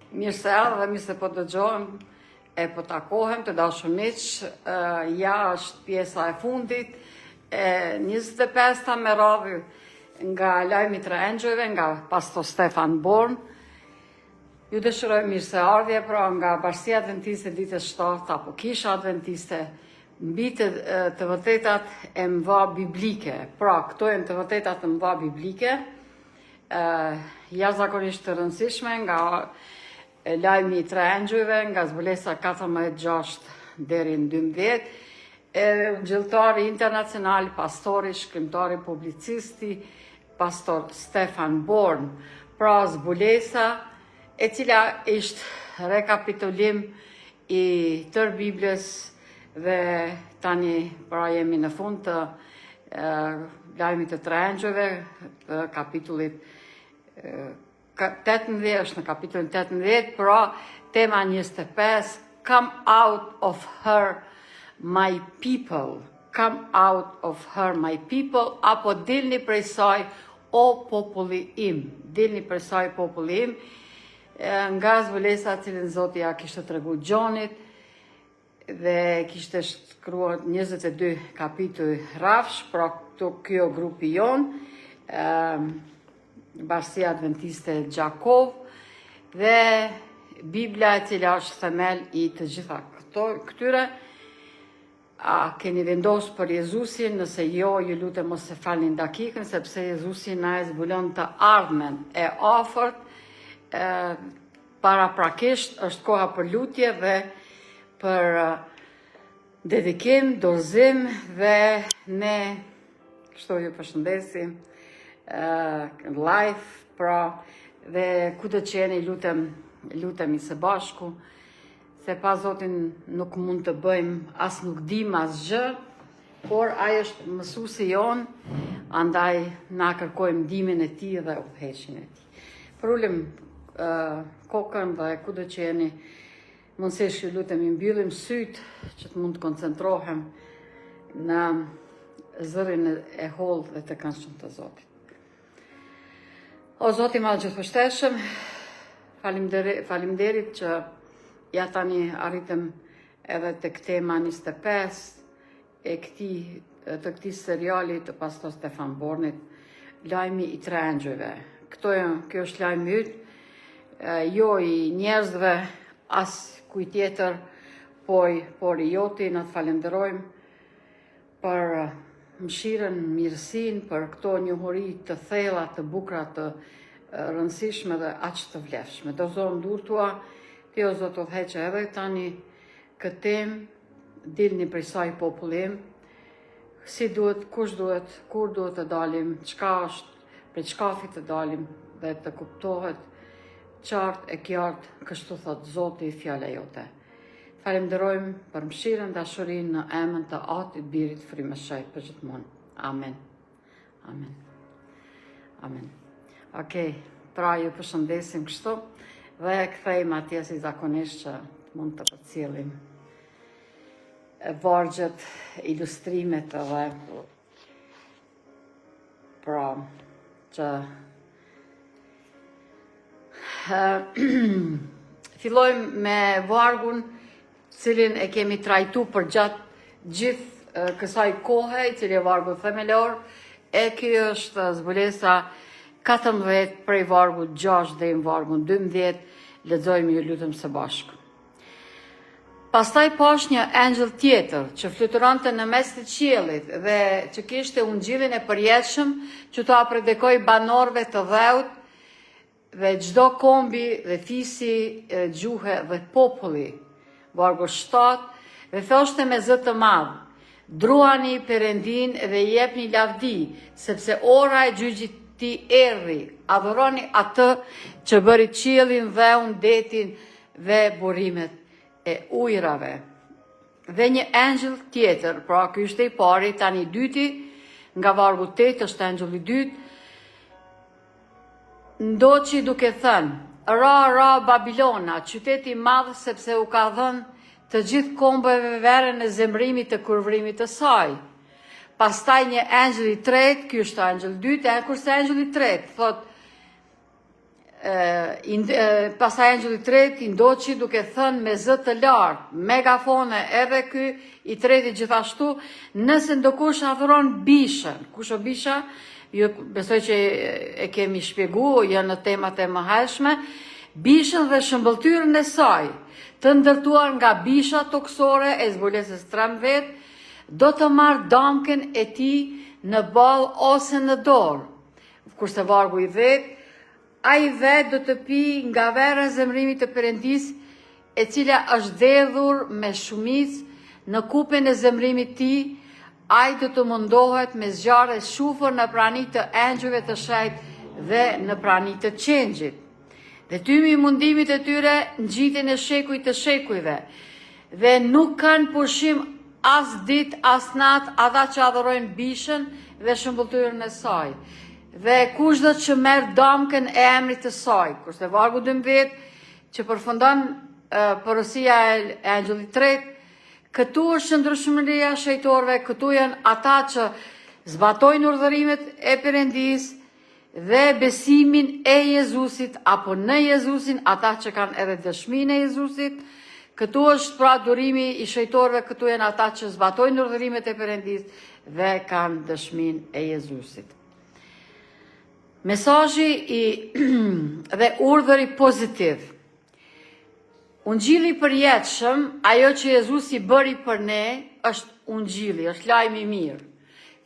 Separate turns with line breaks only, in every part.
Mirë se ardhe dhe mirë se po dëgjohem e po takohem të dashur miq. Ja është pjesa e fundit e 25 me radhë nga lajmi të engjëjve nga pastor Stefan Born. Ju dëshiroj mirë se ardhje pra nga Bashkia Adventiste ditës 7 apo Kisha Adventiste mbi të vërtetat e mëdha biblike. Pra, këto janë të vërtetat e mëdha biblike, jashtëzakonisht të rëndësishme nga lajmi i tre engjëjve, nga zbulesa 14:6 deri në 12, gjilltari internacional, pastori, shkrimtari, publicisti, pastor Stefan Born, pra zbulesa e cila ishte rekapitulim i tërë Biblës dhe tani pra jemi në fund të lajmit të tre engjëjve, të kapitullit 18, është në kapitullin 18, pra tema 25, come out of her my people, come out of her my people, apo dilni prej saj o populli im, dilni prej saj populli im, nga zbulesa cilën Zoti ja kishte tregu Gjonit dhe kishte shkruar 22 kapitull rrafsh, pra kjo grupi jon, Bashkia Adventiste Gjakov dhe Biblia e cila është themel i të gjitha këtyre. A keni vendosur për Jezusin? Nëse jo, ju lutem mos e falni dakikën, sepse Jezusi na e zbulon të ardhmen e afërt. Paraprakisht është koha për lutje dhe për dedikim, dorëzim dhe ne kështu ju përshëndesim live, pra dhe ku të qeni lutemi së bashku, se pa Zotin nuk mund të bëjmë, as nuk dim as gjë, por ai është mësuesi jon, andaj na kërkojmë ndihmën e tij dhe udhëheqjen e tij. Përulim kokën dhe ku të qeni, mundësisht ju lutemi mbyllim syt që të mund të koncentrohem në zërin e hollë dhe të këndshëm të Zotit. O Zoti madh gjithëpërshtetshëm, faleminderit që ja tani arritëm edhe tek tema 25 e të këtij seriali të pastor Stefan Bornit, lajmi i tre engjëjve. Kjo është lajmi yt, jo i njerëzve as kujt tjetër, por i joti. Na të falenderojmë për mëshirën, mirësinë, për këto njohuri të thella, të bukura, të rëndësishme dhe aq të vlefshme. Dorëzojmë durët tua, ti o Zot udhëheqë edhe tani këtë temë, dilni prej saj populli im, si duhet, kush duhet, kur duhet të dalim, çka është, prej çkafit të dalim dhe të kuptohet qartë e qartë, kështu thot Zoti fjala jote. Falenderojmë për mëshirën, dashurinë në emrin të Atit, Birit, Frymëshit për gjithmonë. Amen. Amen. Amen. Okej, pra ju përshëndesim kështu dhe kthejmë atje si zakonisht që mund të përcjellim vargjet, ilustrimet edhe pra që fillojmë me vargun cilin e kemi trajtu për gjithë kësaj kohe, i cili e vargu themelor, e kjo është zbulesa 14 prej vargut 6 dhe në vargun 12, lexojmë ju lutem së bashku. Pastaj pash një engjëll tjetër që fluturante në mes të qiellit dhe që kishte ungjillin e përjetshëm që ta predikoi banorëve të dheut dhe çdo kombi dhe fisi, gjuhe dhe populli. Vargu 7, dhe thoshte me zë të madh, druani Perëndin dhe jepni lavdi, sepse ora e gjyqit ti erdhi, adhuroni atë që bëri qiellin, dheun, detin dhe burimet e ujrave. Dhe një engjëll tjetër, pra ky ishte i pari, tani i dyti, nga vargu 8 është engjëlli i dytë, ndoqi duke thënë, ra Babilona, qyteti i madh, sepse u ka dhënë të gjithë kombëve verën e zemrimit të kurvrimit të saj. Pastaj një engjëll i tretë, ky është engjëll i dytë, kurse engjëlli i tretë thot pastaj angjulli i tretë i ndoqi duke thënë me zë të lartë, megafone edhe ky i treti gjithashtu, nëse ndokush adhuron bishën. Kush o bisha? Ju besoj që e kemi shpjegu, janë në temat e mëhershme, bishën dhe shëmbëltyrën e saj, të ndërtuar nga bisha toksore e zbulesës 13, do të marrë damken e tij në ballë ose në dorë. Kurse vargu i 10, ai vetë do të pi nga vera e zemrimit të Perëndis, e cila është dhedhur me shumicë në kupen e zemrimit të tij, ai do të mundohet me zjarre shufër në pranitë të engjëve të shenjtë dhe në pranitë të qengjit. Dhe tymi i mundimit e tyre ngjiten e shekujt të shekujve, dhe nuk kanë pushim as dit as nat ata që adhurojnë bishën dhe shëmbëltyrën e saj. Dhe kushdo që merr damkën e emrit të saj. Kurse vargu 12 që përfundon porosia e angjullit tretë, këtu është ndryshmëria e shejtorëve, këtu janë ata që zbatojnë urdhërimet e Perëndis dhe besimin e Jezusit, apo në Jezusin, ata që kanë edhe dëshminë e Jezusit. Këtu është pra durimi i shejtorëve, këtu janë ata që zbatojnë urdhërimet e Perëndis dhe kanë dëshminë e Jezusit. Mesazhi dhe urdhëri pozitiv. Ungjilli i përjetshëm, ajo që Jezusi bëri për ne, është ungjilli, është lajmi i mirë.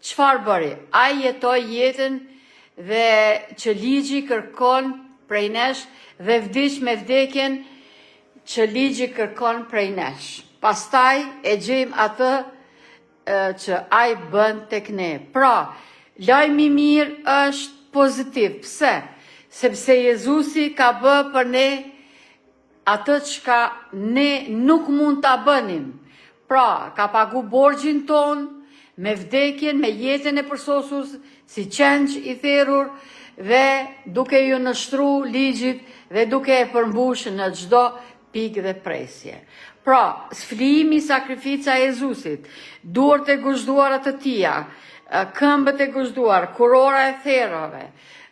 Çfarë bëri? Ai jetoi jetën dhe që ligji kërkon prej nesh dhe vdiq me vdekjen që ligji kërkon prej nesh. Pastaj e gjejmë atë që ai bën tek ne. Pra, lajmi i mirë është pozitiv. Pse? Sepse Jezusi ka bë për ne atë çka ne nuk mund ta bënim. Pra, ka pagu borxhin ton me vdekjen, me jetën e përsosur si qenç i therrur dhe duke ju nështru ligjit dhe duke e përmbush në çdo pikë dhe presje. Pra, sflimi sakrifica e Jezusit, duart e guzhduara të tija, këmbët e guzhduar, kurora e therrave,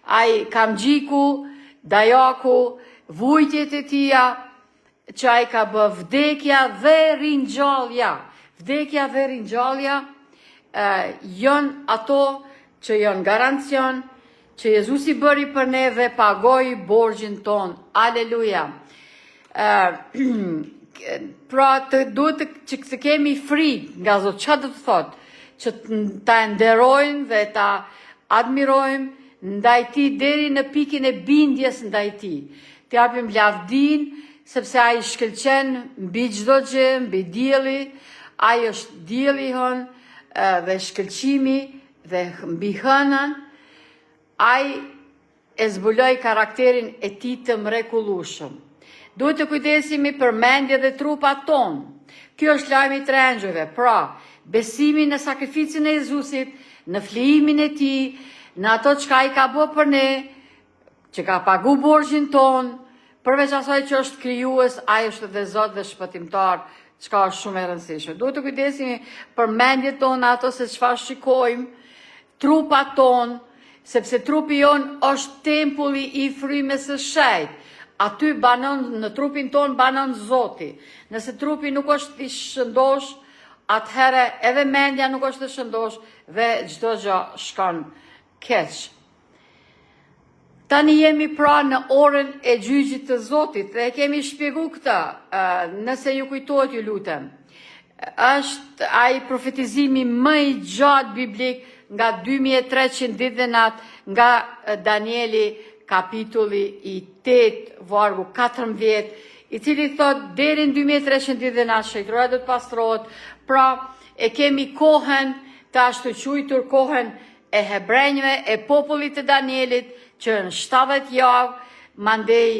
ai kamxhiku, dajaku, vujtjet e tija, që ai ka bë vdekja dhe ringjallja. Vdekja dhe ringjallja janë ato që janë garancion që Jezusi bëri për ne dhe pagoi borxhin ton. Aleluja. Pra duhet që të kemi frikë nga Zoti. Çfarë do të thotë? Që ta nderojmë dhe ta admirojmë ndaj tij deri në pikën e bindjes ndaj tij. Të japim lavdin, sepse ai shkëlqen mbi çdo gjë, mbi dielli, ai është dielli hën dhe shkëlqimi dhe mbi hënën, ai e zbuloi karakterin e tij të mrekullueshëm. Duhet të kujdesemi për mendje dhe trupat tonë. Kjo është lajmi i tre engjëve. Pra, besimi në sakrificën e Jezusit, në flijimin e tij, në ato çka ai ka bërë për ne, që ka pagu borxhin ton, përveç asaj që është krijues, ai është dhe Zot dhe shpëtimtar, çka është shumë e rëndësishme. Duhet të kujdesemi për mendjet tona, ato se çfarë shikojmë, trupat ton, sepse trupi jon është tempulli i frymës së shenjtë. Aty banon, në trupin ton banon Zoti. Nëse trupi nuk është i shëndosh, atëherë edhe mendja nuk është e shëndosh dhe çdo gjë shkon keq. Tani jemi pra në orën e gjyqit të Zotit dhe kemi shpjegu këtë, nëse ju kujtohet ju lutem. Është ai profetizimi më i gjatë biblik nga 2300 ditë dhe natë nga Danieli kapitulli i 8, vargu 14, i cili thot deri në 2300 ditë dhe natë shejtëroja do të pastrohet. Pra, e kemi kohën të ashtu quajtur kohën e hebrejve, e popullit të Danielit, që në 70 javë, mandej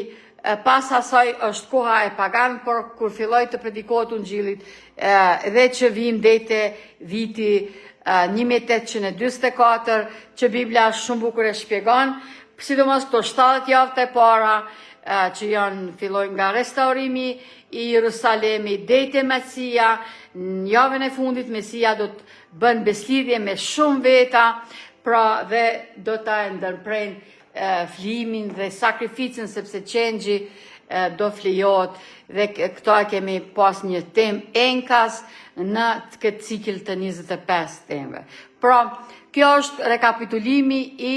pas asaj është koha e pagan, por kur filloi të predikohet ungjillit, dhe që vim dete viti 1844, që Biblia shumë bukur e shpjegon, sidomos këto 70 javët e para, që janë fillojnë nga restaurimi i Jerusalemit deri Mesia. Në javën e fundit Mesia do të bën beslidhje me shumë veta, pra dhe do ta ndërprejnë flimin dhe sakrificën, sepse qengji do flijot, dhe këto kemi pas një tem enkas në këtë cikël të 25 temve. Pra, kjo është rekapitulimi i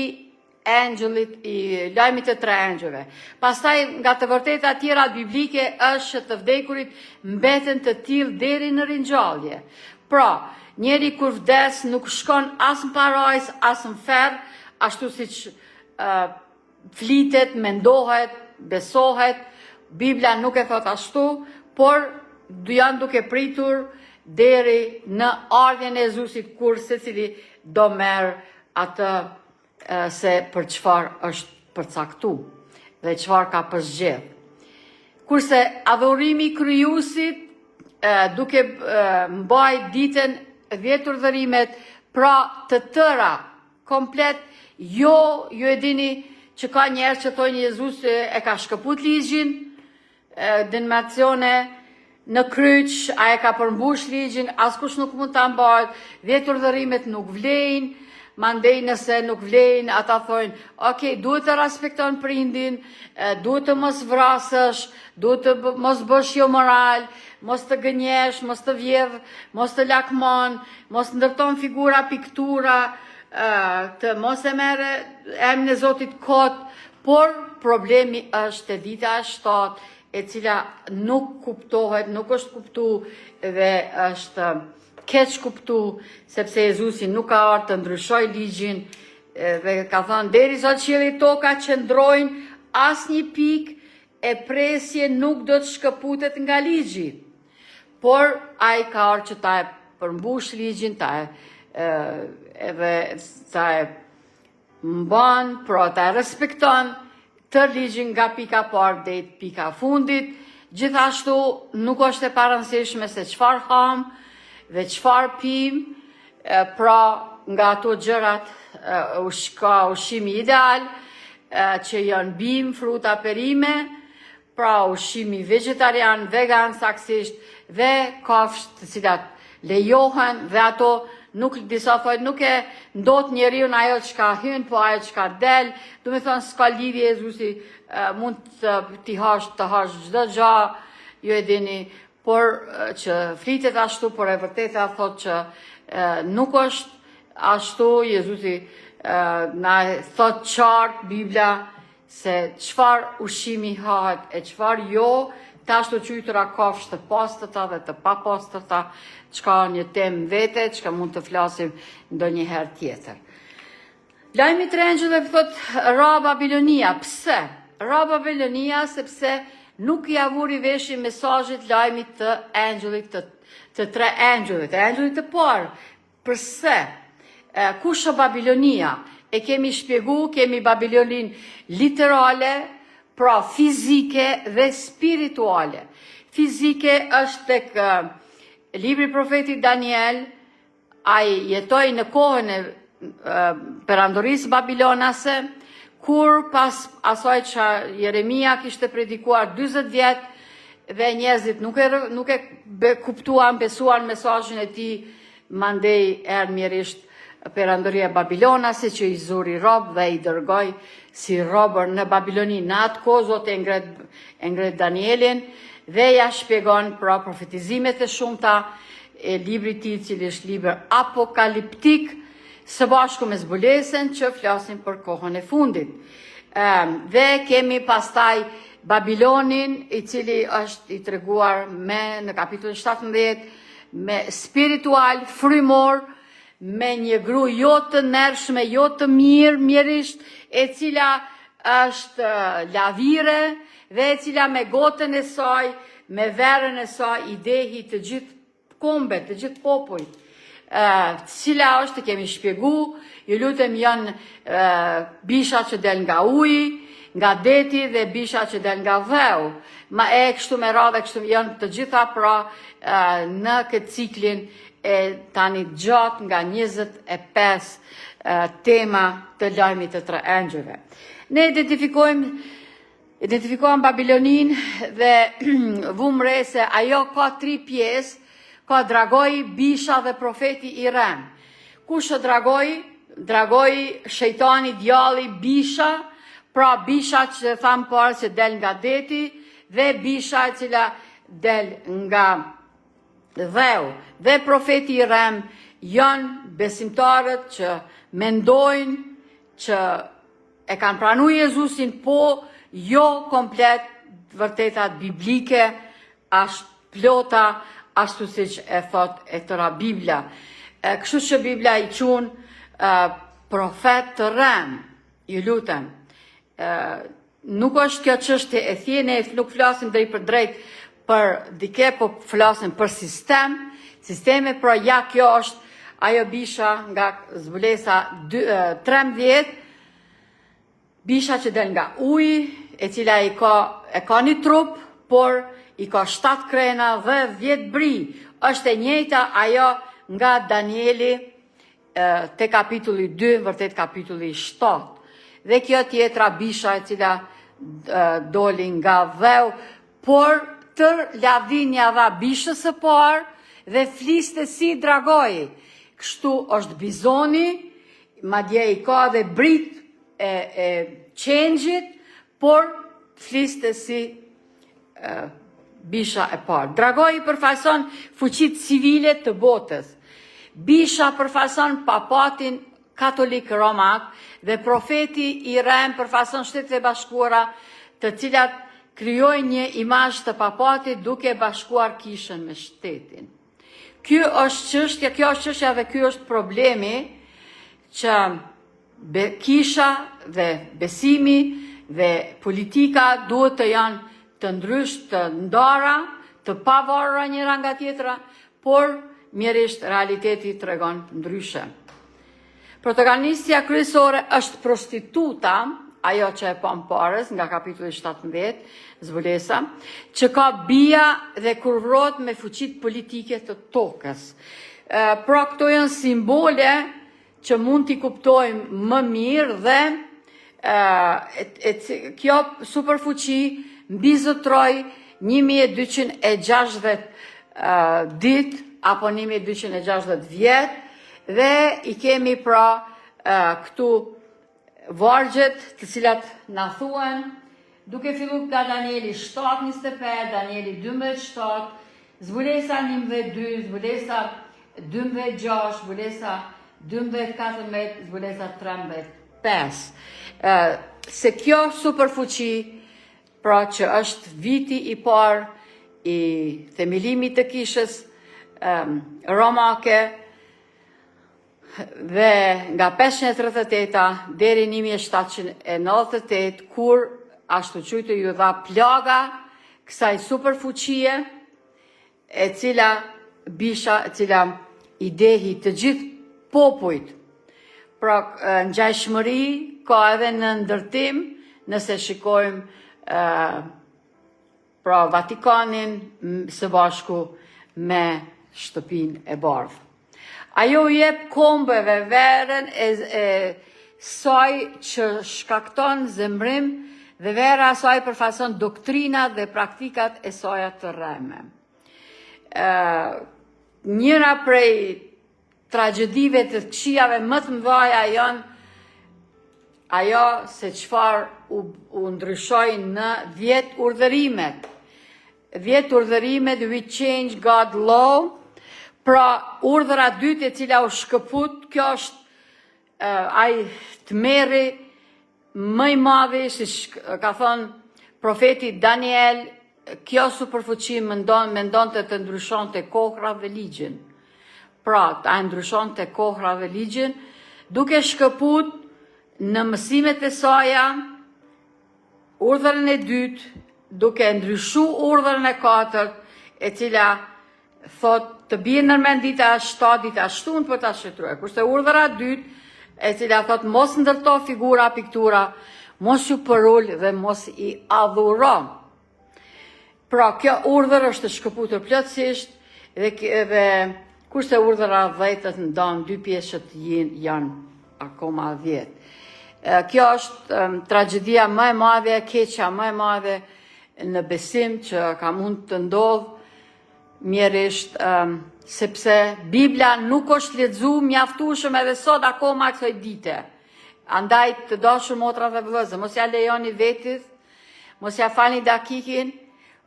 angjëllit, i lajmit të 3 angjëve. Pastaj, nga të vërteta tjera biblike është që të vdekurit mbeten të tillë deri në ringjallje. Pra, njeri kur vdes nuk shkon as në parajs, as në ferr, ashtu siç flitet, mendohet, besohet. Biblia nuk e thot ashtu, por janë duke pritur deri në ardhjen e Jezusit, kur secili do merr atë se për çfarë është përcaktuar dhe çfarë ka përzgjedh. Kurse adhurimi i krijuesit duke mbaj ditën 10 urdhërimet, pra të tëra komplet, ju e dini që ka njerëz që thonë Jezus e ka shkëput ligjin, denominacione në kryq, a e ka përmbush ligjin, askush nuk mund ta mbajë, 10 urdhërimet nuk vlejnë, mandej nëse nuk vlejnë, ata thonë, ok, duhet të respekton prindin, duhet të mos vrasësh, duhet të mos bësh jo moral, mos të gënjesh, mos të vjedh, mos të lakmon, mos ndërton figura, piktura, të mos e merre emrin e Zotit kot, por problemi është e dita e 7, e cila nuk kuptohet, nuk është kuptu dhe është keq kuptu, sepse Jezusi nuk ka ardhur të ndryshoj ligjin dhe ka thënë derisa qielli e toka qëndrojnë, asnjë pikë e presje nuk do të shkëputet nga ligji. Por ai ka ardhur që ta përmbush ligjin, ta e mban, pra ta respekton të ligjin nga pika parë deri pika fundit. Gjithashtu nuk është e parëndësishme se çfarë ham dhe çfarë pim, pra nga ato gjërat ka ushqimi ideal, që janë bim, fruta, perime, pra ushqimi vegetarian, vegan saksisht, dhe kafshë të cilat lejohen, dhe ato nuk, disa thojnë, nuk e ndot njeriu në ajo që ka hyn, po ajo që ka del, do me thonë s'ka lidhje, Jezusi mund të hash çdo gjë, ju e dini, por që flitet ashtu, por e vërteta thot që nuk është ashtu. Jezusi na thot qartë Biblia se çfarë ushqimi hahet e çfarë jo, të ashtu qytura kafshë të pastërta dhe të papastërta, çka një temë vete, çka mund të flasim ndonjëherë tjetër. Lajmi i 3 angjëllëve thot ra Babilonia. Pse? Ra Babilonia sepse nuk ja vuri veshin mesazhit lajmit të angjëllit të 3 angjëllit, të angjëllit të parë. Përse? Kush është Babilonia? E kemi shpjegu, kemi Babilonin literale, pra fizike dhe spirituale. Fizike është tek libri profetit Daniel, ai jetoi në kohën e perandorisë babilonase, kur pas asaj që Jeremia kishte predikuar 40 vjet dhe njerëzit nuk e kuptuan, besuan mesazhin e tij, mandej ermërisht perandoria babilonase që i zuri rob dhe i dërgoi si robër në Babiloni. Në atë kohë Zoti e ngret Danielin dhe ja shpjegon pra profetizimet e shumta e librit të tij, i cili është libër apokaliptik, së bashku me zbulesën që flasin për kohën e fundit. Dhe kemi pastaj Babilonin, i cili është i treguar në kapitullin 17, me spiritual, frymor, me një gru jo të ndershme, jo të mirërisht, e cila është lavire dhe e cila me gotën e saj, me verën e saj, i dehi të gjithë kombet, të gjithë popujt. Cila është, kemi shpjegu, ju lutem, janë bisha që del nga uji, nga deti dhe bisha që del nga dheu. Ma e kështu me radhe, kështu janë të gjitha pra në këtë ciklin e tani gjatë nga 25 tema të lajmit të 3 angjëve. Ne identifikojmë Babilonin dhe vumre se ajo ka 3 pjesë, ka dragoi, bisha dhe profeti i ren. Kush është dragoi? Dragoi, shejtani, djalli, bisha, Pra bisha që thamë parë që del nga deti dhe bisha e cila del nga dheu. Dhe profeti i Rem janë besimtarët që mendojnë që e kanë pranu Jezusin, po jo komplet vërtetat biblike, ashtë plota, ashtu si që e thot e tëra Biblia. Kështu që Biblia i qunë profet të Rem, ju lutem. Nuk është kjo çështje e thjene, nuk flasim drejt për drejt për dike, po flasim për sisteme, pra ja kjo është ajo bisha nga zbulesa 13, bisha që del nga uji, e cila e ka një trup, por i ka 7 krena dhe 10 bri. Është e njëjta ajo nga Danieli te kapitulli 2, vërtet kapitulli 7. Dhe kjo tjetra bisha e cila doli nga dheu, por tër lavdinja dha bishës së parë dhe fliste si dragoi. Kështu është bizoni, madje i ka dhe brit e qengjit, por fliste si bisha e parë. Dragoi përfaqëson fuqitë civile të botës. Bisha përfaqëson papatin katolik romak dhe profeti i Rem përfaqëson Shtetet e Bashkuara, të cilat krijojnë një imazh të papatit duke bashkuar kishën me shtetin. Kjo është çështja dhe ky është problemi që kisha dhe besimi dhe politika duhet të janë të të ndara, të pavarura njëra nga tjetra, por mjerisht realiteti tregon ndryshe. Protagonistja kryesore është prostituta, ajo që e pam parës nga kapitulli 17, zbulesa, që ka bija dhe kurvrot me fuqit politike të tokës. Pra këto janë simbole që mund t'i kuptojmë më mirë dhe kjo superfuqi mbizotroj 1260 dit apo 1260 vjet dhe i kemi pra këtu vargjet të cilat na thuan, duke filluar nga Danieli 7:25, Danieli 12:7, zbulesa 11:2, zbulesa 12:6, zbulesa 12:14, zbulesa 13:5. Se kjo superfuqi, pra që është viti i parë i themelimit të kishës romake, dhe nga 538 deri 1798, kur ashtu quajtur ju dha plaga kësaj superfuqie, e cila i dehi të gjithë popujt. Pra ngjashmëri ka edhe në ndërtim, nëse shikojmë pra Vatikanin së bashku me shtëpinë e bardhë. Ajo jep kombeve verën e saj që shkakton zemrim dhe vera saj përfaqëson doktrinat dhe praktikat e saj të rreme. Njëra prej tragjedive të këqijave më të mëdha janë ajo se çfarë u ndryshoi në 10 urdhërimet. 10 urdhërimet, we change God law. Pra, urdhëra dytë e cila u shkëput, kjo është ai tmerri më i madhi, si ka thënë profeti Daniel, kjo superfuqi mendon të ndryshonte kohra dhe ligjin. Pra, ta ndryshonte kohra dhe ligjin, duke shkëput në mësimet e saja, urdhërën e dytë, duke ndryshu urdhërën e 4, e cila thot të bie nërmend dita 7, dita 7 për ta shkruar. Kurse urdhëra dytë, e cila thot mos ndërto figura, piktura, mos ju përul dhe mos i adhuro. Pra, kjo urdhër është shkëputur plotësisht dhe kurse urdhëra 10 ndan 2 pjesë që janë akoma 10. Kjo është tragjedia më e madhe, keqja më e madhe në besim që ka mund të ndodhë mjerisht, sepse Biblia nuk është lexuar mjaftueshëm edhe sot akoma kësaj dite. Andaj të dashur motra dhe vëllezër, mos ja lejoni vetit, mos ja falni dakikin,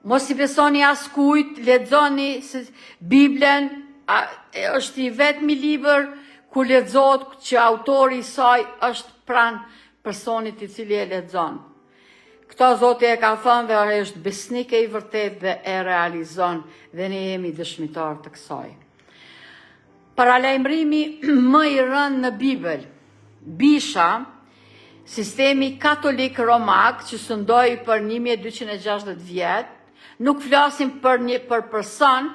mos i besoni askujt, lexoni Biblen, është i vetmi libër ku lexohet që autori i saj është pranë personit i cili e lexon. Këto Zoti e ka thënë dhe është besnik e i vërtet dhe e realizon dhe ne jemi dëshmitar të kësaj. Paralajmërimi më i rënd në Bibël, Bisha, sistemi katolik romak që sundoi për 1260 vjet, nuk flasim për person,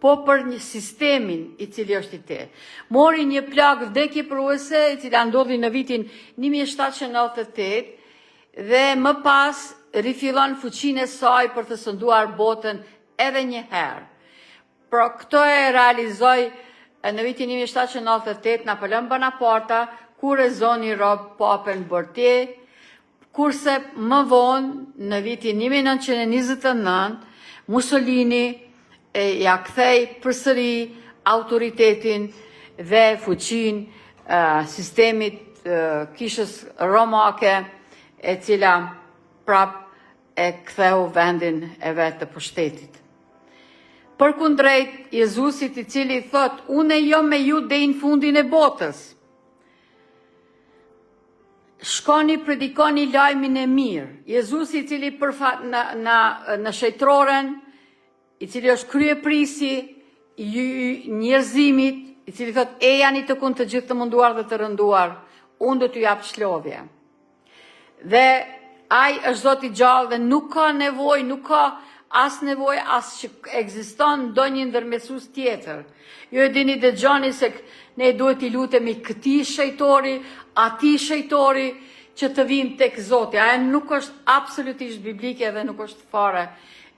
po për një sistemin i cili është i te. Mori një plagë vdekjepruese i cila ndodhi në vitin 1798 dhe më pas rifillon fuqinë e saj për të sënduar botën edhe një herë. Por këto e realizoi në vitin 1798 Napoleon Bonaparte, kur e zoni rob papën Bortie, kurse më vonë në vitin 1929 Mussolini ja kthei përsëri autoritetin dhe fuqinë sistemit kishës romake, e cila prap e ktheu vendin e vetë të pushtetit. Përkundrejt Jezusit i cili thot, unë jo me ju deri në fundin e botës. Shkoni predikoni lajmin e mirë. Jezusi i cili në shejtroren, i cili është kryeprisi i njerëzimit, i cili thot, ejani të kun të gjithë të munduar dhe të rënduar, unë do t'ju jap shlovje. Dhe ai është Zoti i gjallë dhe nuk ka nevojë, nuk ka as nevojë as që ekziston ndonjë ndërmjetësues tjetër. Ju e dini dëgjoni se ne duhet i lutemi këtij shejtori, atij shejtori që të vim tek Zoti. Ajo nuk është absolutisht biblike dhe nuk është fare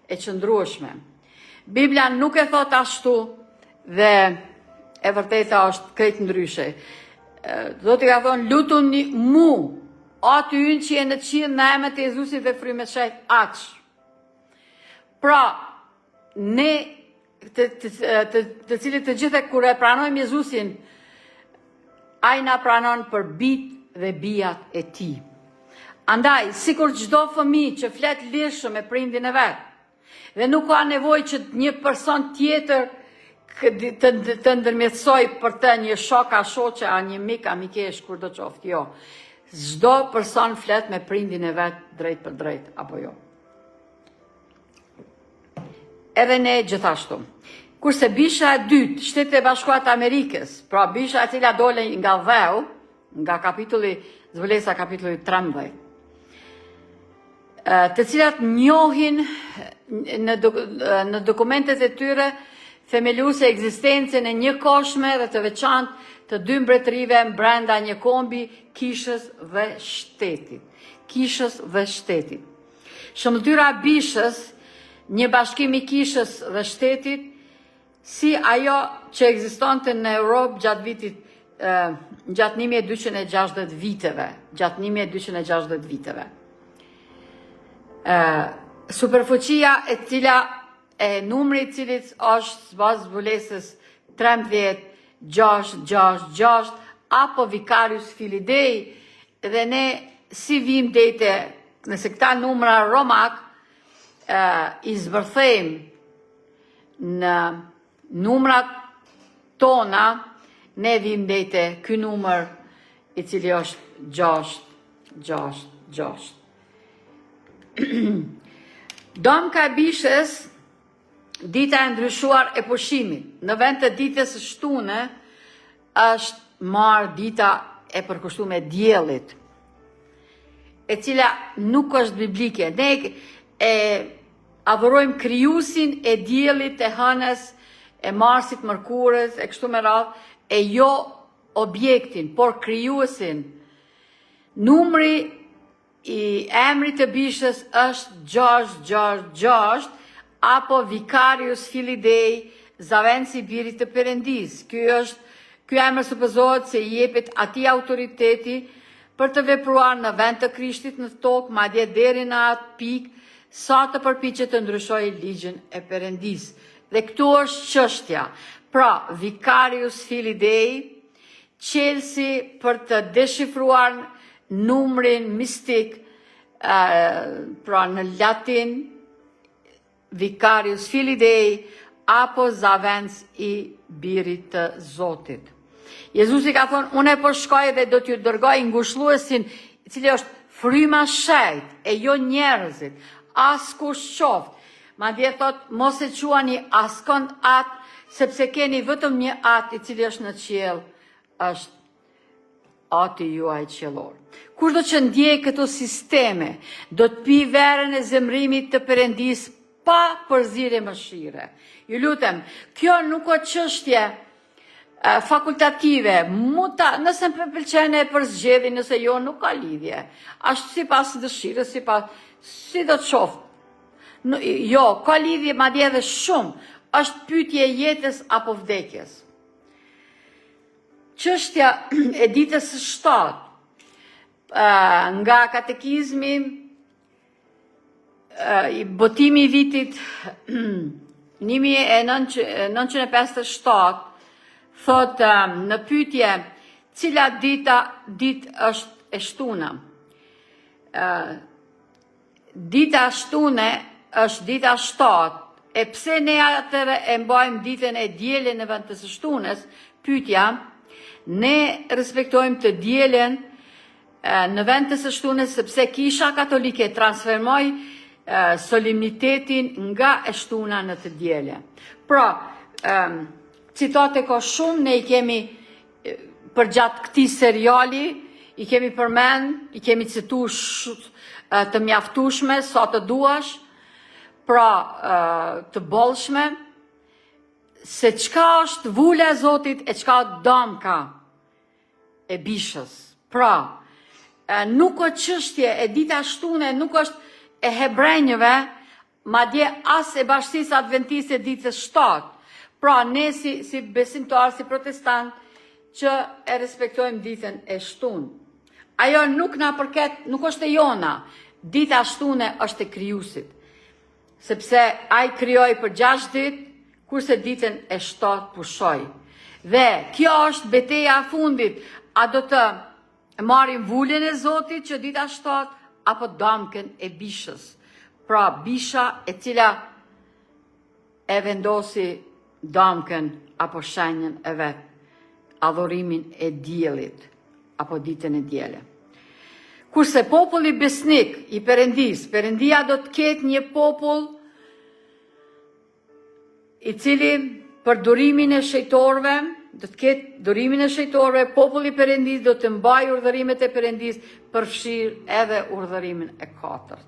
e qëndrueshme. Biblia nuk e thot ashtu dhe e vërteta është krejt ndryshe. Zoti ka thonë, lutuni mu, aty ynë që e në qiell në emër të Jezusit dhe frymet shejt aq. Pra, ne të cilët të gjithë kur e pranojmë Jezusin, ai na pranon për bijtë dhe bijat e tij. Andaj, sikur çdo fëmijë që flet lirshëm me prindin e vet, dhe nuk ka nevojë që një person tjetër të ndërmjetësoj për të një shok a shoqe, a një mik, a mikesh, kur do qoftë, jo. Çdo person flet me prindin e vet drejt për drejt, apo jo. Edhe ne gjithashtu. Kurse bisha e dytë, Shtetet e Bashkuara të Amerikës, pra bisha e cila dole nga dheu, nga kapitulli, zbulesa kapitulli 13, të cilat njohin në dokumentet e tyre themeluese ekzistencën e një koshme dhe të veçantë të dy mbretërive brenda një kombi, kishës dhe shtetit. Kishës dhe shtetit. Shëmbëtyra e bishës, një bashkim i kishës dhe shtetit, si ajo që ekzistonte në Europë gjatë 1260 viteve. Gjatë 1260 viteve. Superfuqia e cila e numri i cilit është bazë zbulesës 13, 666, apo Vicarius Filidei, dhe ne si vim dete, nëse këta numra romak, i zbërthejmë në numrat tona, ne vim dete ky numër i cili është 666. Domka e bishës, dita e ndryshuar e pushimit. Në vend të ditës së shtune, është marrë dita e përkushtuar diellit, e cila nuk është biblike. Ne e adhurojmë krijuesin e diellit, e hënës, e Marsit, Mërkurës, e kështu me radhë, e jo objektin, por krijuesin. Numri i emrit të bishës është 666, apo Vicarius Filidei, zavenci i birit të Perëndis. Ky emër supozohet se i jepet atij autoriteti për të vepruar në vend të Krishtit në tokë, madje deri në atë pikë sa të përpiqet të ndryshojë ligjin e Perëndis. Dhe këtu është çështja. Pra, Vicarius Filidei, qelsi për të deshifruar numrin mistik, pra në latin, Vicarius Filii Dei, apo zavens i birit të Zotit. Jezusi ka thonë, unë po shkoj dhe do t'ju dërgoj ngushëlluesin, i cili është fryma shejt, e jo njerëzit, as kush qoftë. Madje thot, mos e quani askënd atë, sepse keni vetëm një atë i cili është në qiell, është ati juaj qiellor. Kush do që ndjej këto sisteme, do të pi verën e zemrimit të Perëndis pa përzierje mëshire. Ju lutem, kjo nuk është çështje fakultative, nëse më pëlqen e përzgjedhin, nëse jo nuk ka lidhje. Ashtu sipas dëshirës, si do të qoftë. Jo, ka lidhje madje edhe shumë, është pyetje jetës apo vdekjes. Çështja e ditës së 7 nga katekizmi i botimi i vitit 1957 thot në pyetje cila ditë është e shtuna. Dita shtune është dita 7, e pse ne atëre e mbajmë ditën e dielën në vend të së shtunës? Pyetja, ne respektojmë të dielën në vend të së shtunës sepse Kisha Katolike transformoi solemnitetin nga e shtuna në të dielën. Pra, citate ka shumë, ne i kemi përgjatë këtij seriali, i kemi përmend, i kemi citu të mjaftueshme sa të duash, pra të bollshme, se çka është vula e Zotit e çka dëmka e bishës. Pra, nuk është çështje e dita shtune, nuk është e hebrejnjëve, madje as e Bashkisë Adventiste ditës 7. Pra, ne si besimtar, si protestant, që e respektojmë ditën e shtunë. Ajo nuk na përket, nuk është e jona. Dita shtune është e krijuesit. Sepse ai krijoi për 6 ditë, kurse ditën e 7 pushoi. Dhe kjo është betejë e fundit. A do të marrim vulën e Zotit që dita 7 apo dëmkën e bishës? Pra bisha e cila e vendosi dëmkën apo shenjën e vet, adhurimin e diellit apo ditën e dielën. Kurse populli besnik i Perëndis, Perëndia do të ketë një popull i cili për durimin e shejtorëve, do të ketë durimin e shejtorëve, populli i Perëndis do të mbajë urdhërimet e Perëndis, përfshir edhe urdhërimin e 4.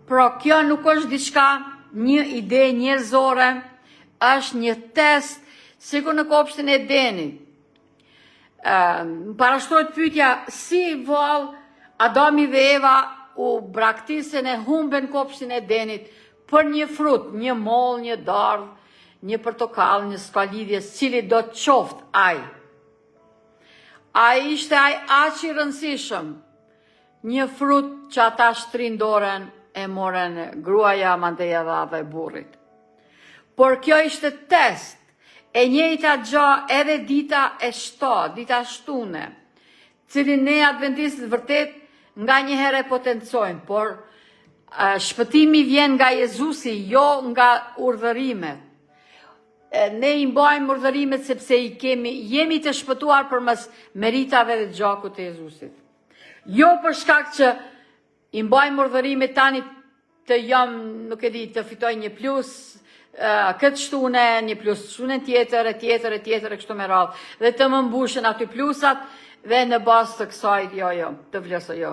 Pra kjo nuk është diçka, një ide njerëzore, është një test, sikur në kopshtin e Edenit. Parashtrohet pyetja si vallë Adami dhe Eva u braktisën e humben kopshtin e Edenit për një frut, një moll, një dardh, një portokall, një skalidhjes, cili do të qoftë ai. Ai ishte ai aq i rëndësishëm, një frut që ata shtrin dorën e moren gruaja, mandeja dhe burrit. Por kjo ishte test, e njëjta gjë edhe dita e 7, dita shtune, cilin ne adventistët vërtet nga njëherë e potencojmë, por shpëtimi vjen nga Jezusi, jo nga urdhërimet. Ne i mbajmë urdhërimet sepse jemi të shpëtuar përmes meritave dhe gjakut të Jezusit. Jo për shkak që i mbajmë urdhërimet tani të jam, nuk e di, të fitoj një plus, këtë shtune, një plus shtune tjetër, e kështu me radhë, dhe të më mbushen aty plusat, dhe në bazë të kësaj, jo, të vlesë, jo.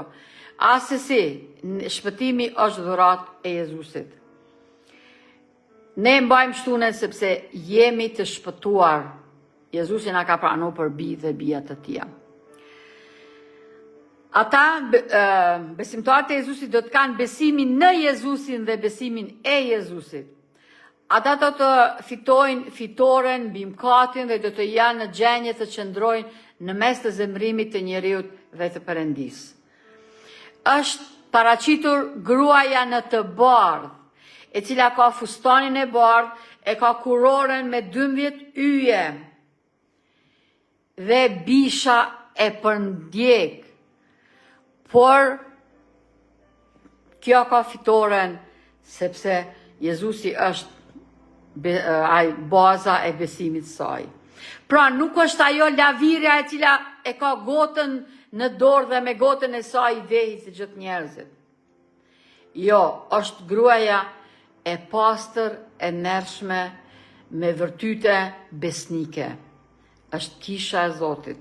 Asesi, shpëtimi është dhurat e Jezusit. Ne mbajmë shtunen sepse jemi të shpëtuar. Jezusi na ka pranuar për bij dhe bija të tija. Ata, besimtarët e Jezusit do të kanë besimin në Jezusin dhe besimin e Jezusit. Ata do të fitojnë fitoren, bimkatin dhe do të janë në gjendje të qëndrojnë në mes të zemrimit të njeriut dhe të Perëndis. Është paraqitur gruaja në të bardhë, e cila ka fustanin e bardhë, e ka kuroren me 12 yje dhe bisha e përndjek. por kjo ka fitoren sepse Jezusi është baza e besimit saj. Pra nuk është ajo lavirja e cila e ka gotën në dorë dhe me gotën e saj i vehi si gjithë njerëzit. Jo, është gruaja e pastër, e ndershme, me vërtyte besnike. Është kisha e Zotit,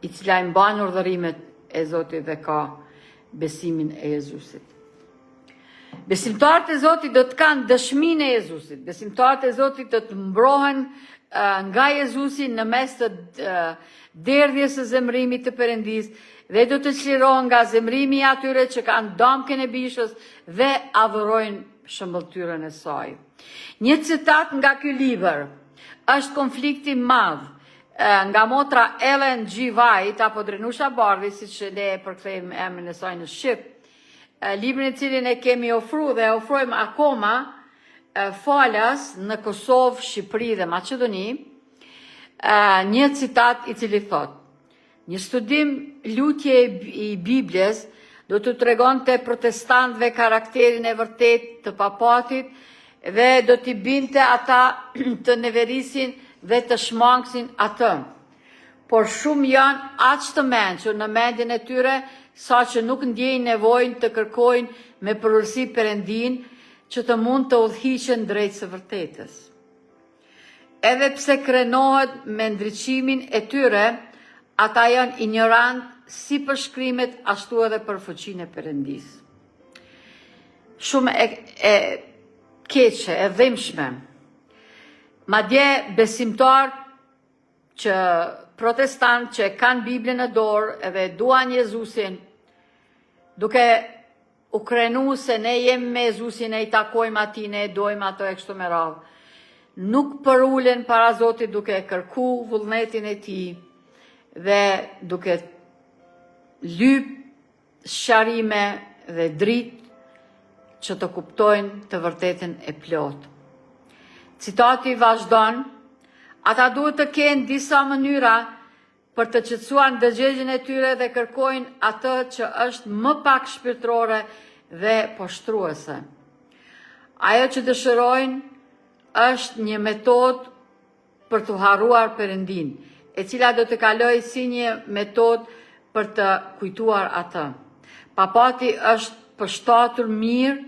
i cila i mban urdhërimet e Zotit dhe ka besimin e Jezusit. Besimtarët e Zotit do të kanë dëshminë e Jezusit. Besimtarët e Zotit do të mbrohen nga Jezusi në mes të derdhjes së zemrimit të Perëndis dhe do të çlirohen nga zemrimi i atyre që kanë dëmkën e bishës dhe adhurojnë shëmbëltyrën e saj. Një citat nga ky libër është Konflikti i Madh nga motra Ellen G. White apo Drenusha Bardhi, siç ne e përkthejmë emrin e saj në shqip. Librin e cilin e kemi ofruar dhe ofrojmë akoma falas në Kosovë, Shqipëri dhe Maqedoni, një citat i cili thot: një studim lutje i Bibljes do të tregonte protestantëve karakterin e vërtet të papatit dhe do t'i binte ata të neverisin dhe të shmangësin atë. Por shumë janë aq të mençur në mendjen e tyre sa që nuk ndjejnë nevojën të kërkojnë me përgjithësi Perëndin që të mund të udhëhiqen drejt së vërtetës. Edhe pse krenohet me ndriçimin e tyre, ata janë ignorant si për shkrimet ashtu edhe për fuqinë e Perëndis. Shumë e keqe, e dhimbshme. Madje besimtar që protestant që kanë Biblën në dorë edhe duan Jezusin, duke u krenu se ne jemi me Jezusin, e i takojmë ati, ne e dojmë ato e kështu me radhë, nuk përulen para Zotit duke kërku vullnetin e tij dhe duke lyp sharrime dhe dritë që të kuptojnë të vërtetën e plot. Citati vazhdon: ata duhet të kenë disa mënyra për të qetësuar ndërgjegjën e tyre dhe kërkojnë atë që është më pak shpirtërore dhe poshtruese. Ajo që dëshirojnë është një metodë për të harruar Perëndin, e cila do të kalojë si një metodë për të kujtuar atë. Papati është përshtatur mirë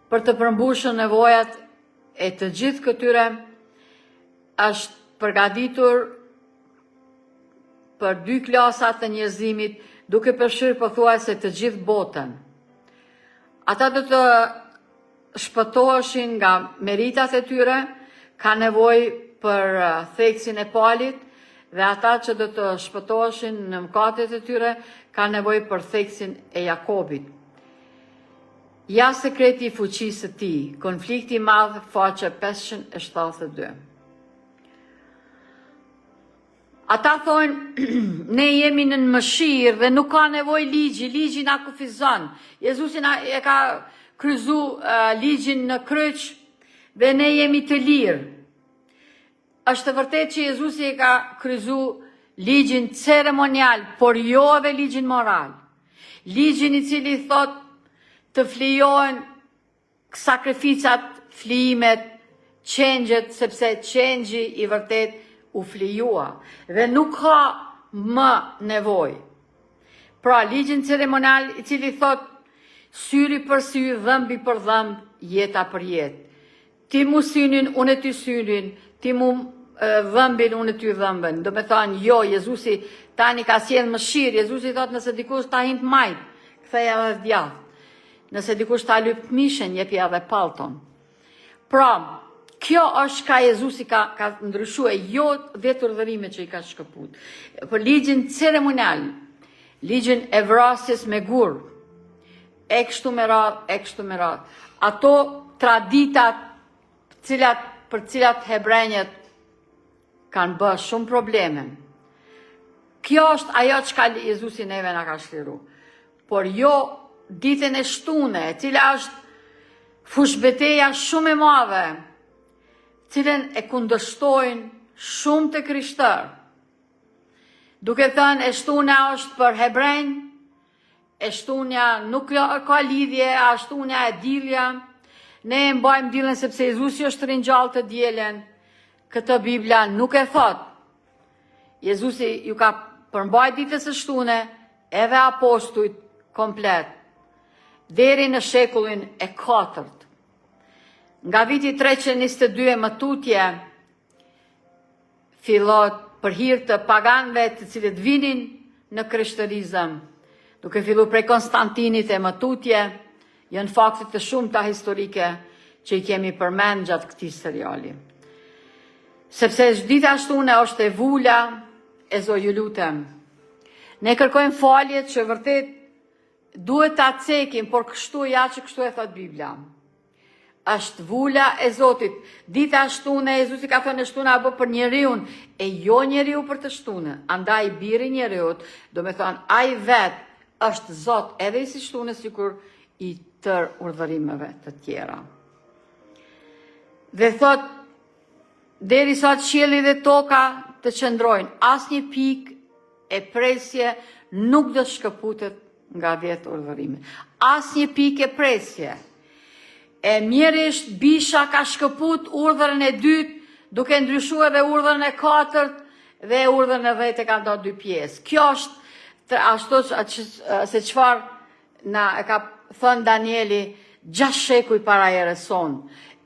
për të përmbushur nevojat e të gjithë këtyre, është përgatitur për 2 klasat të njerëzimit, duke përfshirë pothuajse të gjithë botën. Ata do të shpëtoheshin nga meritat e tyre, ka nevojë për theksin e palit, dhe ata që do të shpëtoheshin në mëkatet e tyre, ka nevojë për theksin e Jakobit. Ja sekreti i fuqisë së tij, Konflikti i Madh, faqe 572. Ata thonë, ne jemi në mëshirë dhe nuk ka nevojë ligji na kufizon. Jezusi e ka kryzu ligjin në kryq dhe ne jemi të lirë. Është vërtet që Jezusi e ka kryzu ligjin ceremonial, por jo edhe ligjin moral. Ligjin i cili thot të flijohen sakrificat, flijimet, qengjet, sepse qengji i vërtet u flijua dhe nuk ka më nevojë. Pra, ligjin ceremonial i cili thot syri për syri, dhëmbi për dhëmb, jeta për jetë. Ti mu synin, unë e ty synin, ti mu dhëmbin, unë e ty dhëmbin. Do me thonë, jo, Jezusi tani ka sjellë mëshirë. Jezusi thot nëse dikush ta hinë të majtë, ktheja edhe djathtë. Nëse dikush ta lyp mishen, jepi edhe pallton. Pra, kjo është ka Jezusi ka ndryshuar, jo 10 urdhërime që i ka shkëput. Për ligjin ceremonial, ligjin e vrasjes me gur, e kështu me radhë. Ato traditat për cilat hebrejnët kanë bërë shumë probleme. Kjo është ajo që ka Jezusi neve na ka shliru. Por jo ditën e shtune, e cila është fushbeteja shumë e madhe, cilën e kundërshtojnë shumë të krishterë. Duke thënë e shtuna është për hebrejnë, e shtunja nuk ka lidhje, a shtunja e dilja. Ne e mbajmë dilën sepse Jezusi është ringjallë të dielen. Këtë Biblia nuk e thot. Jezusi ju ka përmbajt ditës së shtune edhe apostujt komplet, deri në shekullin e 4. Nga viti 322 e më tutje, fillot për hir të paganëve të cilët vinin në krishtërizëm, duke fillu prej Konstantinit e më tutje, janë fakte të shumta historike që i kemi përmend gjatë këtij seriali. Sepse dita shtune është e vula, e zo ju lutem. Ne kërkojmë falje që vërtet duhet ta cekim, por kështu ja që kështu e thot Biblia. Është vula e Zotit. Dita shtune, Jezusi ka thënë shtuna apo për njeriun, e jo njeriu për të shtunë. Andaj biri njeriut, do me thënë, ai vet është Zot edhe i si shtunë, sikur i tër urdhërimeve të tjera. Dhe thot, deri sot qielli dhe toka të qëndrojnë, asnjë pikë e presje nuk do shkëputet nga 10 urdhërime. Asnjë pikë e presje. E mjerisht Bisha ka shkëput urdhërën e 2, duke ndryshuar edhe urdhërën e 4 dhe urdhërën e 10 e ka ndarë 2 pjesë. Kjo është ashtu se çfarë na e ka thënë Danieli 6 shekuj para erës sonë.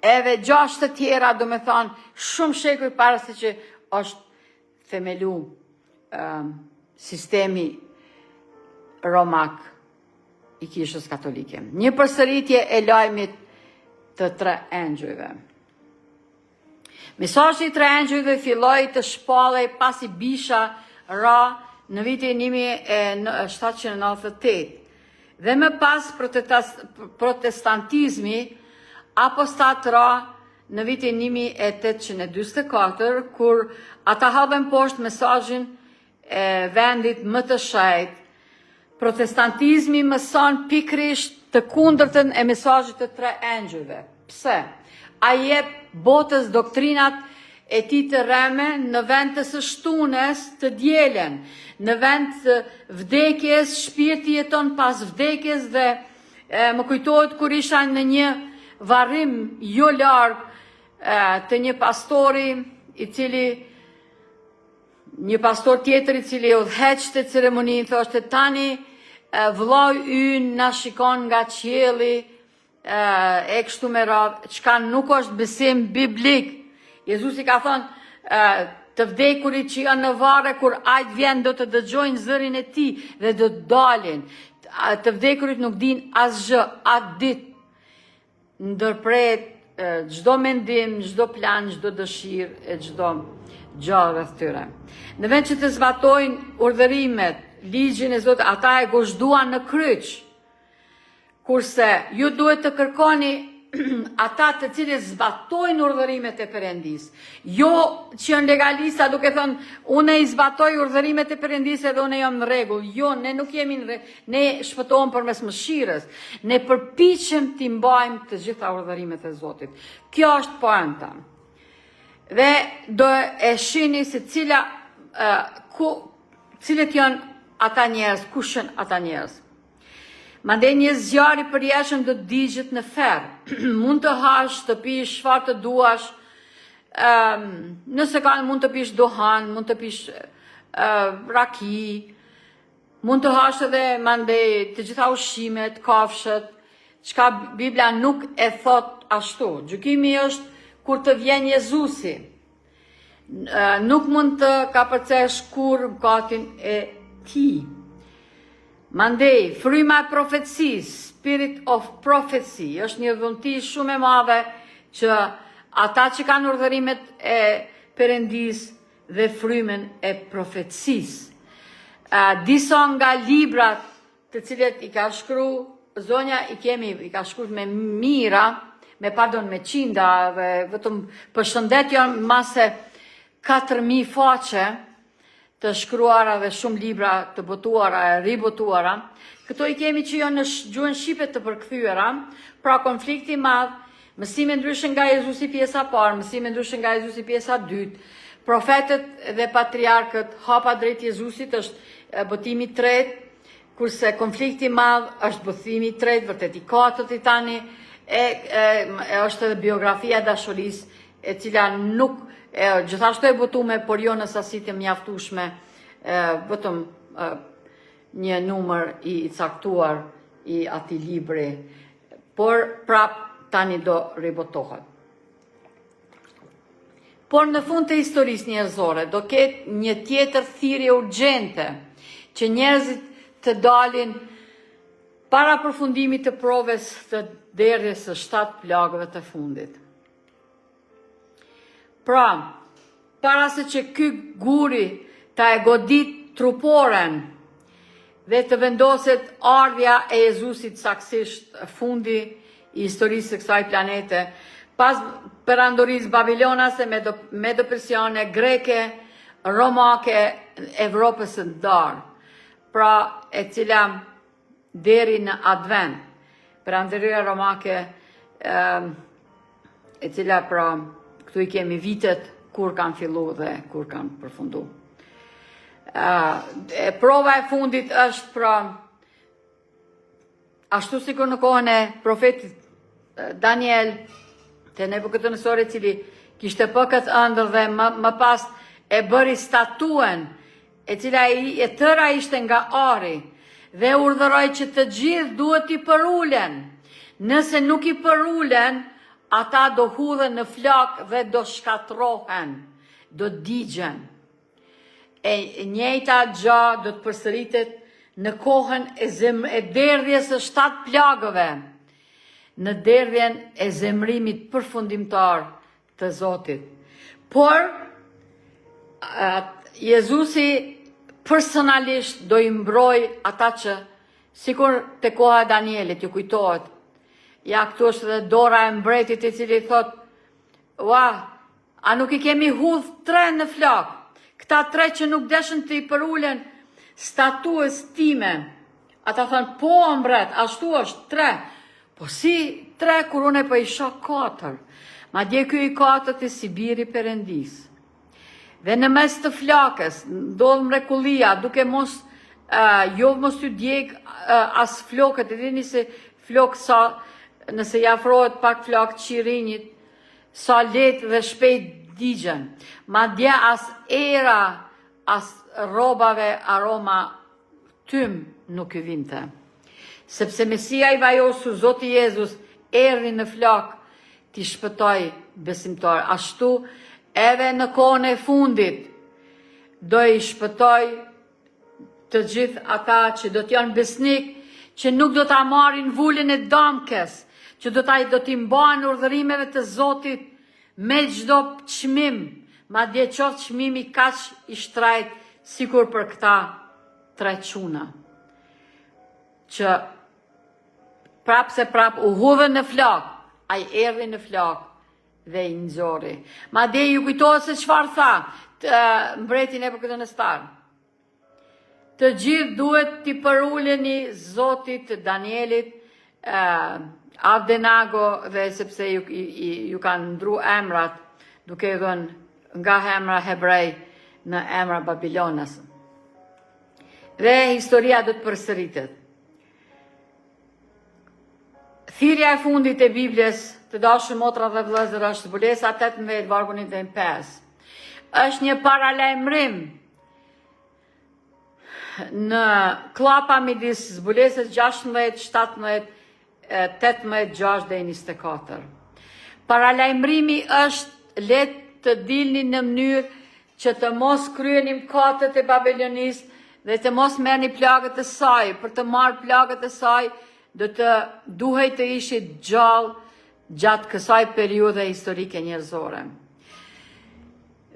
Edhe 6 të tjera, do me thonë, shumë shekuj para se që është themelu sistemi romak i kishës katolike. Një përsëritje e lajmit të 3 engjëjve. Mesazhi i 3 engjëjve filloi të shpallej pasi Bisha ra në vitin 1798 dhe më pas protestantizmi apostat ra në vitin 1844 kur ata hapën poshtë mesazhin e vendit më të shajt. Protestantizmi mëson pikrisht të kundërtën e mesazhit të 3 engjëjve. Pse? Ai jep botës doktrinat e tij të rreme në vend të së shtunës të dielen, në vend të vdekjes, shpirti jeton pas vdekjes dhe më kujtohet kur isha në një varrim jo larg të një pastori një pastor tjetër i cili udhëheqte ceremoninë, thoshte tani vllai ynë na shikon nga qielli e kështu me radhë, çka nuk është besim biblik. Jezusi ka thënë të vdekurit që janë në varre kur ajt vjen do të dëgjojnë zërin e tij dhe do të dalin. Të vdekurit nuk din asgjë atë ditë. Ndërpret çdo mendim, çdo plan, çdo dëshirë e çdo gjë rreth tyre. Në vend që të zbatojnë urdhërimet, ligjin e Zotit, ata e gozhduan në kryq. Kurse ju duhet të kërkoni ata të cilët zbatojnë urdhërimet e Perëndis. Jo që janë legalista duke thënë unë i zbatoj urdhërimet e Perëndis edhe unë jam në rregull. Jo, ne nuk jemi në rregull. Ne shpëtohem përmes mëshirës. Ne përpiqem t'i mbajmë të gjitha urdhërimet e Zotit. Kjo është poanta. Dhe do e shihni se cilët janë ata njerëz, kush janë ata njerëz. Mandej një zjarri përjeshëm do të digjet në ferë. Mund të hash, të pish çfarë të duash. Nëse kanë mund të pish dohan, mund të pish raki. Mund të hash edhe mandej të gjitha ushqimet, kafshët, çka Biblia nuk e thot ashtu. Gjykimi është kur të vjen Jezusi. Nuk mund të kapërcesh kur mkatin e tij. Mandej, fryma e profecisë, spirit of prophecy, është një dhunti shumë e madhe që ata që kanë urdhërimet e Perëndis dhe frymën e profecisë. Disa nga librat të cilët i ka shkruar zonja i ka shkruar me me qinda dhe vetëm përshëndetje mase 4.000 faqe të shkruara dhe shumë libra të botuara e ribotuara. Këto i kemi që janë në gjuhën shqipe të përkthyera, pra konflikti i madh, mësime ndryshme nga Jezusi pjesa parë, mësime ndryshme nga Jezusi pjesa dytë, profetët dhe patriarkët, hapa drejt Jezusit është botimi i tretë, kurse konflikti madh është bothimi i tretë, vërtet i katërt i tani, është edhe biografia e dashurisë, e cila nuk gjithashtu e botuar, por jo në sasi të mjaftueshme, vetëm një numër i caktuar i atij libri, por prap tani do ribotohet. Por në fund të historisë njerëzore do ketë një tjetër thirrje urgjente që njerëzit të dalin para përfundimit të provës të derdhjes së 7 plagëve të fundit. Pra, para se që ky guri ta e godit truporen dhe të vendoset ardhja e Jezusit saktësisht fundi i historisë së kësaj planete, pas perandorisë babilonase, medo-persiane, greke, romake, Evropës së ndarë, pra e cila deri në advent, perandoria romake, e cila pra këtu i kemi vitet kur kanë fillu dhe kur kanë përfundu. Prova e fundit është pra ashtu sikur në kohën e profetit Daniel, te Nebukadnesari, i cili kishte pë këtë ëndër dhe më pas e bëri statuen, e cila e tëra ishte nga ari, dhe urdhëroi që të gjithë duhet i përulen. Nëse nuk i përulen, ata do hudhen në flak dhe do shkatrohen, do digjen. E njëjta gjë do të përsëritet në kohën e derdhjes së 7 plagëve, në derdhjen e zemrimit përfundimtar të Zotit. Por, Jezusi personalisht do i mbroj ata që, sikur te koha e Danielit, ju kujtohet, ja këtu është dhe dora e mbretit i cili thot, a nuk i kemi hudh 3 në flak, këta 3 që nuk deshën të i përulen statues time, ata thënë, po mbret, ashtu është 3, po si 3 kur unë po i shoh 4, ma dje ky i 4 i si biri Perëndis. Dhe në mes të flakës, ndodh mrekullia, duke mos t'u djeg as flokët, e dini se flokë sa, nëse i afrohet pak flakë qirinjit, sa letë dhe shpejt digjen. Ma dje as era, as robave aroma tym nuk i vinte. Sepse Mesia i vajosu, Zoti Jezus, erdhi në flak t'i shpëtoj besimtar. Ashtu edhe në kohën e fundit do i shpëtoj të gjithë ata që do t'janë besnik, që nuk do t'a marrin vulin e damkes, që do t'i mbajnë urdhërimeve të Zotit me çdo çmim, madje qoftë çmimi kaq i shtrajt sikur për këta 3 çuna, që prap se prap u hudhën në flak, ai erdhi në flak dhe i nxorri. Madje ju kujtohet se çfarë tha mbreti Nebukadnesar. Të gjithë duhet t'i përuleni Zotit, Danielit, Abdenago, dhe sepse ju kanë ndru emrat, duke i dhënë nga emra hebrej në emra babilonas. Dhe historia do të përsëritet. Thirrja e fundit e Biblës, të dashur motra dhe vëllezër, është Zbulesa 18 vargu 1-5. Është një paralajmërim në klapa midis Zbulesës 16, 17, 18, 6 dhe 24. Paralajmërimi është letë të dilni në mënyrë që të mos kryenim katët e Babilonisë dhe të mos merrni plagët e saj. Për të marrë plagët e saj, duhej të ishit gjallë gjatë kësaj periudhe historike njerëzore.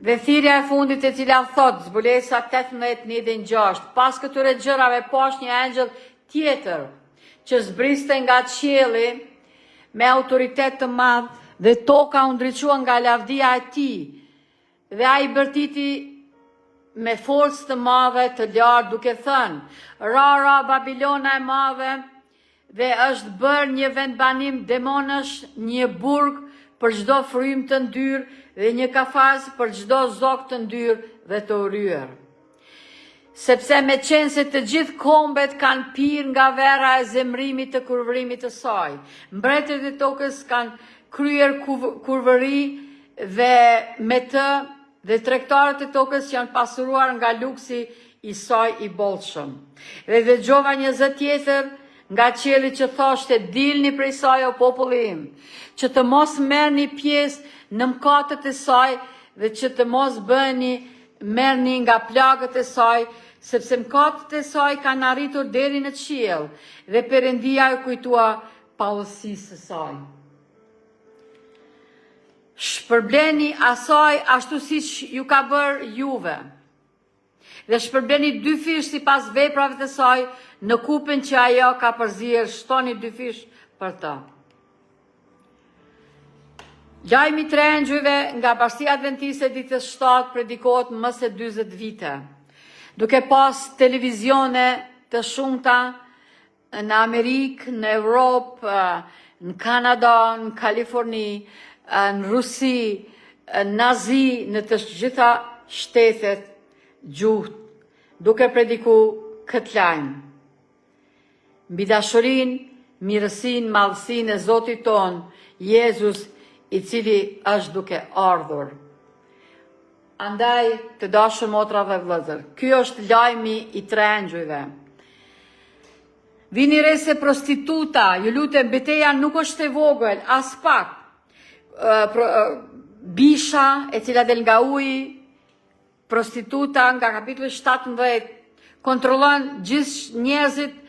Dhe thirrja e fundit e cila thot, Zbulesa 18, 1-6, pas këtyre gjërave pash një engjëll tjetër që zbriste nga qielli me autoritet të madh, dhe toka u ndriçua nga lavdia e tij, dhe ai bërtiti me forcë të madhe të lartë, duke thënë, ra Babilona e madhe, dhe është bërë një vendbanim demonësh, një burg për çdo frym të ndyrë dhe një kafaz për çdo zog të ndyrë dhe të urryer. sepse me qenë se të gjithë kombet kanë pirë nga vera e zemrimit të kurvërimit të saj. Mbretërit e tokës kanë kryer kurvëri dhe me të dhe tregtarët e tokës janë pasuruar nga luksi i saj i bollshëm. Dhe dëgjova një zë tjetër nga qielli që thoshte, dilni prej saj o populli im, që të mos merrni pjesë në mëkatet e saj dhe që të mos merrni nga plagët e saj, sepse mëkatet e saj kanë arritur deri në qiell dhe Perëndia e kujtua paullësisë së saj. Shpërbleni asaj ashtu siç ju ka bërë juve. Dhe shpërbleni dy fish sipas veprave të saj në kupën që ajo ka përzier, shtoni dy fish për të. Lajmi i tre engjëjve nga Bashkia Adventiste e ditës 7 predikohet më se 40 vite. Duke pas televizione të shumta në Amerikë, në Europë, në Kanada, në Kaliforni, në Rusi, në Azi, në të gjitha shtetet gjuhët, duke prediku këtë lajm. Mbi dashurinë, mirësinë, madhësinë e Zotit ton, Jezus, i cili është duke ardhur. Andaj, të dashur motra dhe vëllezër, ky është lajmi i tre engjëjve. Vini re se prostituta, ju lutem, betejë nuk është e vogël, as pak. Bisha e cila del nga uji, prostituta nga kapitulli 17, kontrollon gjithë njerëzit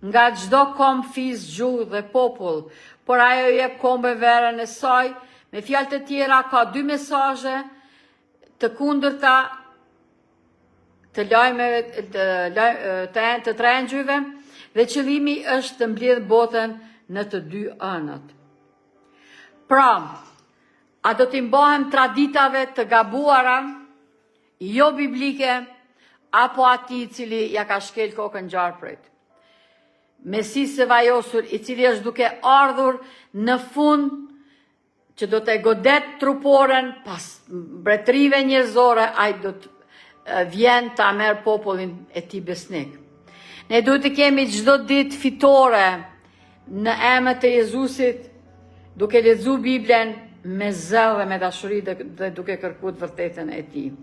nga çdo kom, fis, gjuhë dhe popull, por ajo jep kombe verën e saj. Me fjalë të tjera, ka dy mesazhe të kundërta të lajmeve të tre engjëjve dhe qëllimi është të mbledh botën në të dy anët. Pra, a do t'i mbahem traditave të gabuara, jo biblike, apo atij i cili ja ka shkel kokën gjarprit? Mesisë së vajosur, i cili është duke ardhur në fund, që do të godet truporen pas mbretërive njerëzore, ai do të vjen ta merr popullin e tij besnik. Ne duhet të kemi çdo ditë fitore në emër të Jezusit, duke lexuar Biblen me zell dhe me dashuri dhe duke kërkuar të vërtetën e tij.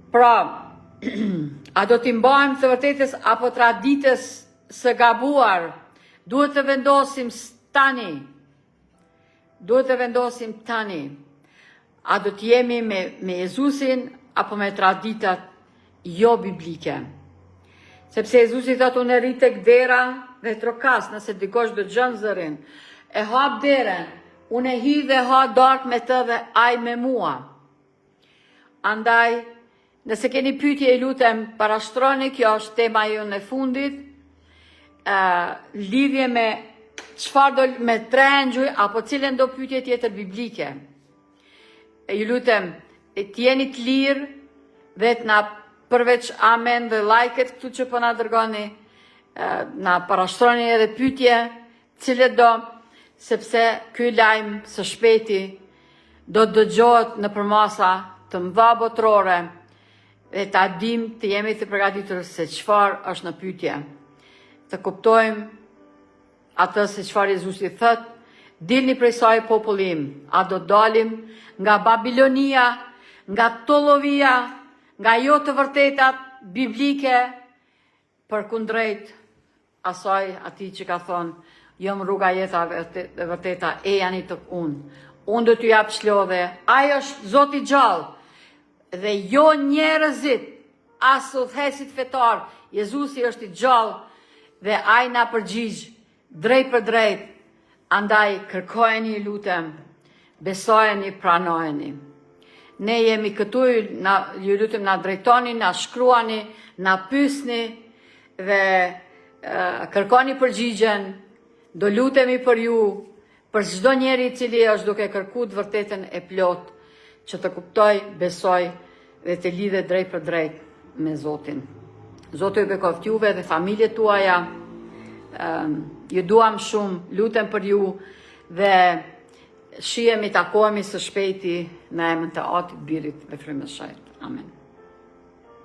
Pra, a do t'i mbajmë të vërtetës apo traditës së gabuar? Duhet të vendosim tani. Duhet të vendosim tani. A do të jemi me Jezusin apo me traditat jo biblike? Sepse Jezusi thotë, unë rri tek dera dhe trokas, nëse dikush dëgjon zërin, e hap derën, unë hy dhe ha darkë me të dhe ai me mua. Andaj, nëse keni pyetje, e lutem, parashtroni, kjo është tema jonë e fundit, lidhje me çfarë do me tre engjëj apo cilën do pyetje tjetër biblike. Ju lutem, t'jeni të lirë dhe t'na përveç amen dhe like-et këtu që po na dërgoni, na parashtroni edhe pyetje, cilët do, sepse ky lajm së shpejti do të dëgjohet në përmasa të mëdha botërore dhe ta dim të jemi të përgatitur se çfarë është në pyetje. Të kuptojmë atë se çfarë Jezusi thot, dilni prej saj populli im, a do dalim nga Babilonia, nga tollovia, nga jo të vërtetat biblike, përkundrejt asaj atij që ka thonë, jam rruga, jeta dhe vërteta, e janë të unë. Unë do t'ju jap çlodhe, ai është Zoti i gjallë, dhe jo njerëzit, as udhëheqësit fetar. Jezusi është i gjallë dhe ai na përgjigj drejt për drejt. Andaj kërkojeni, lutem, besojeni, pranojeni. Ne jemi këtu, ju lutem na drejtoni, na shkruani, na pyesni dhe kërkoni përgjigjen. Do lutemi për ju, për çdo njeri i cili është duke kërkuar të vërtetën e plot, që të kuptoj, besoj dhe të lidhet drejt për drejt me Zotin. Zoti ju bekoft juve dhe familjet tuaja. Ju duam shumë, lutem për ju dhe shihemi, takohemi së shpejti në emrin të Atit, Birit dhe Frymës së Shenjtë. Amen.